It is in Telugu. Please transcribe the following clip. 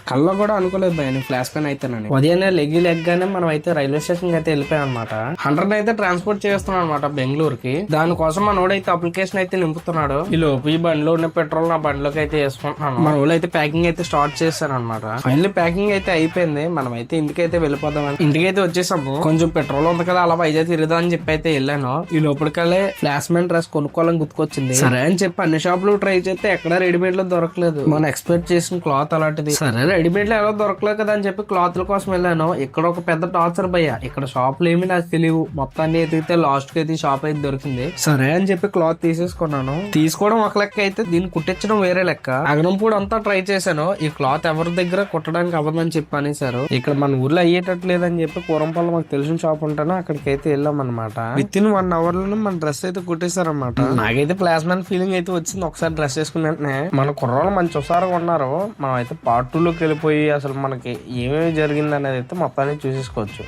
కల్లో కూడా అనుకోలేదు భయ ఫ్లాష్ మ్యాన్ అయితేనని. ఉదయాన్నే లెగ్గానే మనం అయితే రైల్వే స్టేషన్ అయితే వెళ్ళిపోయాం అనమాట. 100 అయితే ట్రాన్స్పోర్ట్ చేస్తున్నాం అనమాట బెంగళూరుకి. దానికోసం మనోడైతే అప్లికేషన్ అయితే నింపుతున్నాడు. ఈ లోపు ఈ బండిలో ఉన్న పెట్రోల్ నా బండిలోకి అయితే వేసుకుంటున్నాను. మన ఊళ్ళో అయితే ప్యాకింగ్ అయితే స్టార్ట్ చేశాను అనమాట. ఫైనల్లీ ప్యాకింగ్ అయితే అయిపోయింది. మనం అయితే ఇంటికైతే వెళ్ళిపోదాం అని ఇంటికైతే వచ్చేసాము. కొంచెం పెట్రోల్ ఉంది కదా అలా వైజాగ్ తిరుగుదా అని చెప్పి అయితే వెళ్ళాను. ఈ లోపలికల్లే ఫ్లాష్ మ్యాన్ డ్రెస్ కొనుక్కోవాలని గుర్తుకొచ్చింది. సరే అని చెప్పి అన్ని షాపులు ట్రై చేస్తే ఎక్కడ రెడీమేడ్ లో దొరకలేదు. మనం ఎక్స్పెక్ట్ చేసిన క్లాత్ అలాంటిది. సరే రెడీమేడ్ లో ఎలా దొరకలేదు కదా అని చెప్పి క్లాత్ కోసం వెళ్ళాను. ఇక్కడ ఒక పెద్ద టార్చర్ భయ్య. ఇక్కడ షాపులు ఏమి నాకు తెలియవు. మొత్తాన్ని ఎదిగితే లాస్ట్ కి అయితే షాప్ అయితే దొరికింది. సరే అని చెప్పి క్లాత్ తీసేసుకున్నాను. తీసుకోవడం ఒక లెక్క అయితే దీన్ని కుట్టించడం వేరే లెక్క. అగనంపూడి అంతా ట్రై చేశాను. ఈ క్లాత్ ఎవరి దగ్గర కుట్టడానికి అవ్వదని చెప్పి అనేసారు. ఇక్కడ మన ఊర్లో అయ్యేటట్లేదని చెప్పి కూరంపల్లి మాకు తెలిసిన షాప్ ఉంటానో అక్కడికి అయితే వెళ్ళాం అనమాట. విత్ ఇన్ 1 hour లోనే మన డ్రెస్ అయితే కుట్టేశారనమాట. నాకైతే ప్లాస్ మ్యాన్ ఫీలింగ్ అయితే వచ్చింది ఒకసారి డ్రెస్ వేసుకున్న వెంటనే. మన కుర్రోళ్ళు మంచి ఒకసారి ఉన్నారు. మనం అయితే పార్ట్ 2 లోకి వెళ్ళిపోయి అసలు మనకి ఏమేమి జరిగింది అనేది అయితే మొత్తాన్ని చూసేసుకోవచ్చు.